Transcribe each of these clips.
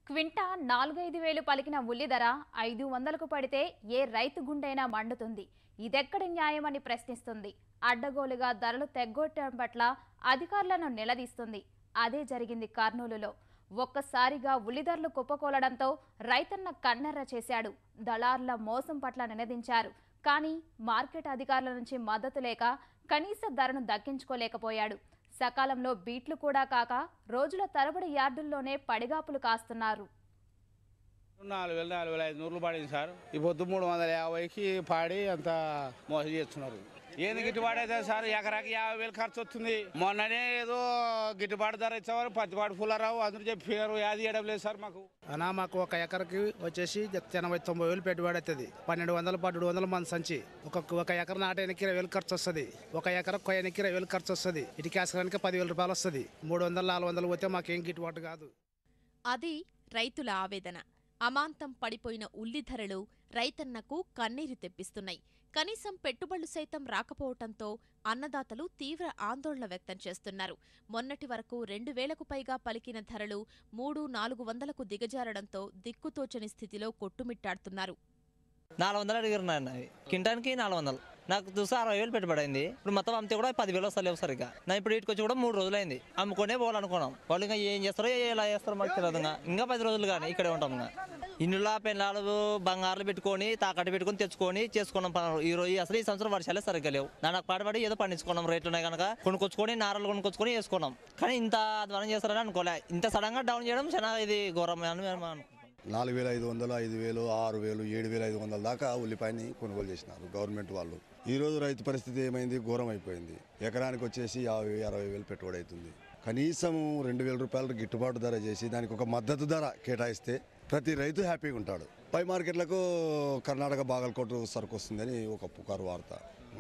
క్వింటా 4-5 వేలు పలికిన ఉల్లి ధర 500కు పడితే ఏ రైతు గుండైనా మండుతుంది. ఇదెక్కడి న్యాయమని ప్రశ్నిస్తుంది. అడ్డగోలుగా ధరలు తెగ్గొట్టడం పట్ల అధికారులను నిలదీస్తుంది. అదే జరిగింది కర్నూలులో. ఒక్కసారిగా ఉల్లి ధరలు కుప్పకూలడంతో రైతన్న కన్నెర్ర చేశాడు. దళారుల మోసం పట్ల నినదించారు. కానీ మార్కెట్ అధికారుల నుంచి మద్దతు లేక కనీస ధరను దక్కించుకోలేకపోయాడు. సకాలంలో బీట్లు కూడా కాక రోజుల తరబడి యార్డుల్లోనే పడిగాపులు కాస్తున్నారు. 4,500 పడింది సార్. ఈ పొద్దు 350కి పాడి అంత మోసం చేస్తున్నారు. ఏంది గిట్టుబాటు అవుతుంది సార్? ఎకరాకి 50,000 ఖర్చు వస్తుంది. మొన్ననే ఏదో గిట్టుబాటు ధర ఇచ్చేవారు, పత్తిపాటు పుల్లారావు అందరూ చెప్పారు. యాది ఇవ్వడం లేదు సార్ మాకు. మాకు ఒక ఎకరకి వచ్చేసి 80-90 వేలు పెట్టుబడి అవుతుంది. 1,200-1,200 మంది సంచి. ఒక ఎకర నాటేనికి 20,000 ఖర్చు వస్తుంది. ఒక ఎకర కొయ్యనికి 20,000 ఖర్చు వస్తుంది. ఇటుకి వేసడానికి 10,000 రూపాయలు వస్తుంది. 300-400 పోతే మాకేం గిట్టుబాటు కాదు. అది రైతుల ఆవేదన. అమాంతం పడిపోయిన ఉల్లి ధరలు రైతన్నకు కన్నీరు తెప్పిస్తున్నాయి. కనీసం పెట్టుబడులు సైతం రాకపోవటంతో అన్నదాతలు తీవ్ర ఆందోళన వ్యక్తం చేస్తున్నారు. మొన్నటి వరకు 2,000కు పైగా పలికిన ధరలు 300-400కు దిగజారడంతో దిక్కుతోచని స్థితిలో కొట్టుమిట్టాడుతున్నారు. 400 అడిగిరున్నాను. కింటానికి 400. నాకు చూసి 60,000 పెట్టుబడి అయింది. ఇప్పుడు మొత్తం అమ్మితే కూడా 10,000 వస్తలేవు సరిగ్గా. నా ఇప్పుడు ఇటుకు వచ్చి కూడా 3 రోజులు అయింది. అమ్ముకునే పోవాలనుకున్నాం. వాళ్ళు ఇంకా ఏం చేస్తారో ఎలా చేస్తారో మాకు తెలియదు. ఇంకా 10 రోజులు కానీ ఇక్కడే ఉంటాం. ఇంకా ఇండ్ల పెళ్ళాలు బంగారులు పెట్టుకొని తాకట్టు పెట్టుకొని తెచ్చుకొని చేసుకున్నాం పనులు. ఈ రోజు అసలు ఈ సంవత్సరం వర్షాలే సరిగ్గా లేవు. నాకు పాటుపడి ఏదో పండించుకున్నాం. రేట్లు ఉన్నాయి కనుక కొనుక్కొచ్చుకొని నారలు కొనుక్కొచ్చుకొని వేసుకున్నాం. కానీ ఇంత అధ్వానం చేస్తారని అనుకోలే. ఇంత సడన్ గా డౌన్ చేయడం చాలా ఇది ఘోరం అని మేము అనుకుంటాం. 4,500, 5,000, 6,000, 7,500 దాకా ఉల్లిపాయని కొనుగోలు చేసినారు గవర్నమెంట్ వాళ్ళు. ఈరోజు రైతు పరిస్థితి ఏమైంది? ఘోరం అయిపోయింది. ఎకరానికి వచ్చేసి 50,000-60,000 పెట్టుబడి అవుతుంది. కనీసం 2,000 రూపాయలు గిట్టుబాటు ధర చేసి దానికి ఒక మద్దతు ధర కేటాయిస్తే ప్రతి రైతు హ్యాపీగా ఉంటాడు. పై మార్కెట్లకు కర్ణాటక బాగల్కోట సరుకు వస్తుందని ఒక పుకారు వార్త.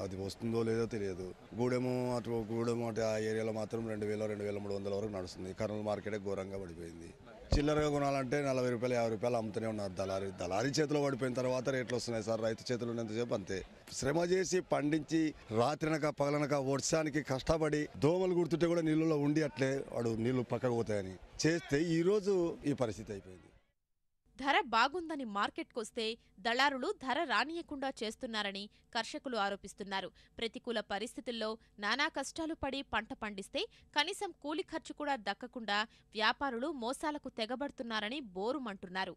అది వస్తుందో లేదో తెలియదు. గూడెము అటు ఆ ఏరియాలో మాత్రం 2,000-2,300 వరకు నడుస్తుంది. కర్నూలు మార్కెటే ఘోరంగా పడిపోయింది. చిల్లరగా కొనాలంటే 40 రూపాయలు 50 రూపాయలు అమ్ముతూనే ఉన్నారు. దళారీ చేతిలో పడిపోయిన తర్వాత రేట్లు వస్తున్నాయి సార్. రైతు చేతులు ఉన్నంతసేపు అంతే. శ్రమ చేసి పండించి రాత్రినక పగలనక వర్షానికి కష్టపడి దోమలు గుర్తుంటే కూడా నీళ్ళలో ఉండి అట్లే వాడు నీళ్లు పక్కకు పోతాయని చేస్తే ఈరోజు ఈ పరిస్థితి అయిపోయింది. ధర బాగుందని మార్కెట్కొస్తే దళారులు ధర రానియకుండా చేస్తున్నారని కర్షకులు ఆరోపిస్తున్నారు. ప్రతికూల పరిస్థితుల్లో నానా కష్టాలు పడి పంట పండిస్తే కనీసం కూలి ఖర్చు కూడా దక్కకుండా వ్యాపారులు మోసాలకు తెగబడుతున్నారని బోరుమంటున్నారు.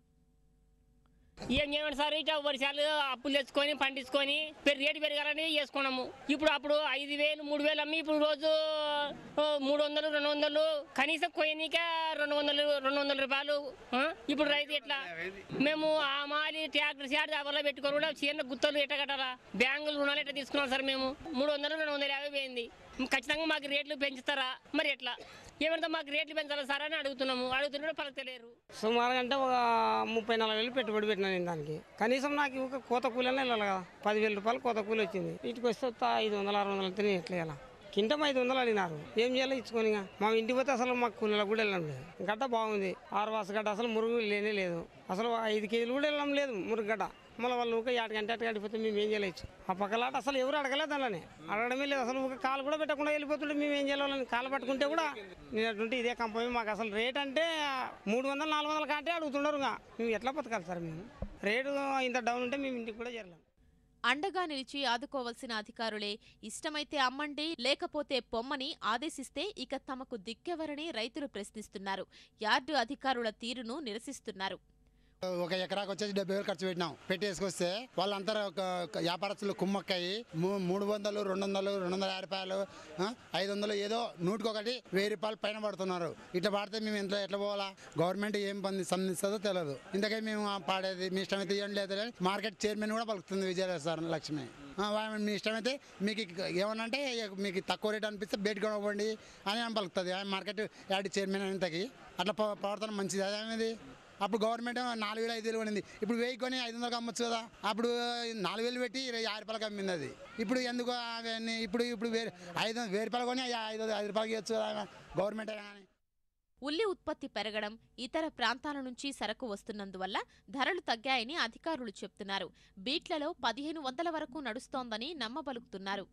ఏం చేయమండి సార్? ఇట్లా వర్షాలు అప్పులు తెచ్చుకొని పండించుకొని రేటు పెరగాలని చేసుకున్నాము. అప్పుడు 5,000, 3,000 అమ్మి ఇప్పుడు రోజు 300-200 కనీసం కొయ్యనీకే 200 రూపాయలు. ఇప్పుడు రైతు ఎట్లా? మేము ఆ మాలి ట్రాక్టర్ షాడ్ దాబర్లో పెట్టుకొని కూడా చిన్న గుత్తలు ఎట్లా కట్టాలా? బ్యాంకులు రుణాలు ఎట్లా తీసుకున్నాం సార్? మేము 300-250 పోయింది. ఖచ్చితంగా మాకు రేట్లు పెంచుతారా? మరి ఎట్లా? ఏమంటే మాకు రేట్లు పెంచాలా సార్ అని అడుగుతుంటే పలకలేరు. సుమారు అంటే ఒక 30-40 వేలు పెట్టుబడి పెట్టినా నేను దానికి. కనీసం నాకు ఒక కోత కూలీనే వెళ్ళాలి కదా. 10,000 రూపాయలు కోత కూలి వచ్చింది. ఇంటికి వస్తే 500-600 తిని ఎట్లా వెళ్ళా? కింటం 500 అడిగినారు. ఏం చేయాలి? ఇచ్చుకొని మా ఇంటికి పోతే అసలు మాకు కూలీలకు కూడా వెళ్ళడం లేదు. గడ్డ బాగుంది. 6 వాస గడ్డ అసలు మురుగు లేనే లేదు. అసలు 5 కేజీలు కూడా వెళ్ళడం లేదు మురుగడ్డ. మళ్ళీ వాళ్ళు ఊక 8 గంట గడిపోతే మేము ఏం చేయలేచ్చు. ఆ పక్కలాట అసలు ఎవరు అడగలేదు. అలానే అడగడమే లేదు. అసలు ఒక కాలు కూడా పెట్టకుండా వెళ్ళిపోతుంటే మేము ఏం చేయాలని కాలు పట్టుకుంటే కూడా నేనంటుంటే ఇదే కంపెనీ మాకు అసలు రేట్ అంటే 300-400 కంటే అడుగుతున్నారు. మేము ఎట్లా బతకాలి సార్? మేము రేటు ఇంత డౌన్ ఉంటే మేము ఇంటికి కూడా చేరలేం. అండగా నిలిచి ఆదుకోవాల్సిన అధికారులే ఇష్టమైతే అమ్మండి లేకపోతే పొమ్మని ఆదేశిస్తే ఇక తమకు దిక్కెవరని రైతులు ప్రశ్నిస్తున్నారు. యార్డు అధికారుల తీరును నిరసిస్తున్నారు. ఒక ఎకరాకు వచ్చేసి 70,000 ఖర్చు పెట్టినాం. పెట్టేసుకొస్తే వాళ్ళంతా వ్యాపారస్తులు కుమ్మక్కాయి 300, 200, 250 రూపాయలు, 500 ఏదో నూటికొకటి 1,000 రూపాయలు పైన పడుతున్నారు. ఇట్లా పాడితే మేము ఎట్లా పోవాలా? గవర్నమెంట్ ఏం సంబంధిస్తుందో తెలియదు. ఇంతకీ మేము పాడేది మీ ఇష్టమైతే ఇవ్వండి లేదు. మార్కెట్ చైర్మన్ కూడా పలుకుతుంది విజయలక్ష్మి. మీ ఇష్టమైతే మీకు ఏమన్నా అంటే మీకు తక్కువ రేట్ అనిపిస్తే బయటకు కొనవ్వండి అని పలుకుతుంది మార్కెట్ యార్డ్ చైర్మన్ అంతకి. అట్లా ప్రవర్తన మంచిది. అదేమిది? అప్పుడు గవర్నమెంట్ 4,000-5,000 పడింది. ఇప్పుడు 1,000 కొని 500 అమ్మొచ్చు కదా. అప్పుడు 4,000 పెట్టి 50 రూపాయలకి అమ్మింది అది. ఇప్పుడు ఎందుకు అవన్నీ? ఇప్పుడు 1,000 రూపాయలు కొని 5 రూపాయలకి ఇవ్వచ్చు కదా గవర్నమెంట్. కానీ ఉల్లి ఉత్పత్తి పెరగడం, ఇతర ప్రాంతాల నుంచి సరకు వస్తున్నందువల్ల ధరలు తగ్గాయని అధికారులు చెప్తున్నారు. బీట్లలో 1,500 వరకు నడుస్తోందని నమ్మబలుకుతున్నారు.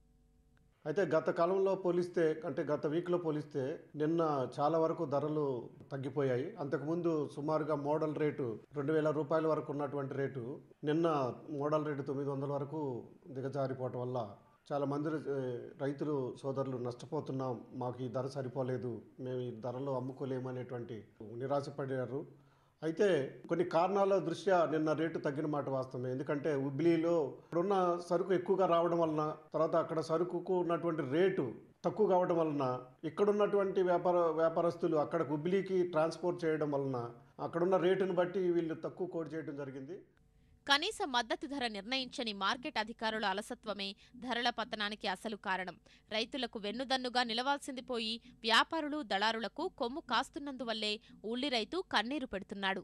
అయితే గత కాలంలో పోలిస్తే అంటే గత వీక్లో పోలిస్తే నిన్న చాలా వరకు ధరలు తగ్గిపోయాయి. అంతకుముందు సుమారుగా మోడల్ రేటు 2000 రూపాయల వరకు ఉన్నటువంటి రేటు నిన్న మోడల్ రేటు 900 వరకు దిగజారిపోవటం వల్ల చాలా మంది రైతులు సోదరులు నష్టపోతున్నాం, మాకు ఈ ధర సరిపోలేదు, మేము ఈ ధరలో అమ్ముకోలేమనేటువంటి నిరాశపడారు. అయితే కొన్ని కారణాల దృష్ట్యా నిన్న రేటు తగ్గిన మాట వాస్తవమే. ఎందుకంటే హుబ్లీలో ఇప్పుడున్న సరుకు ఎక్కువగా రావడం వలన, తర్వాత అక్కడ సరుకుకు ఉన్నటువంటి రేటు తక్కువ కావడం వలన, ఇక్కడున్నటువంటి వ్యాపారస్తులు అక్కడ హుబ్లీకి ట్రాన్స్పోర్ట్ చేయడం వలన అక్కడున్న రేటును బట్టి వీళ్ళు తక్కువ కోట్ చేయడం జరిగింది. కనీస మద్దతు ధర నిర్ణయించని మార్కెట్ అధికారుల అలసత్వమే ధరల పతనానికి అసలు కారణం. రైతులకు వెన్నుదన్నుగా నిలవాల్సింది పోయి వ్యాపారులు, దళారులకు కొమ్ము కాస్తున్నందువల్లే ఉల్లి రైతు కన్నీరు పెడుతున్నాడు.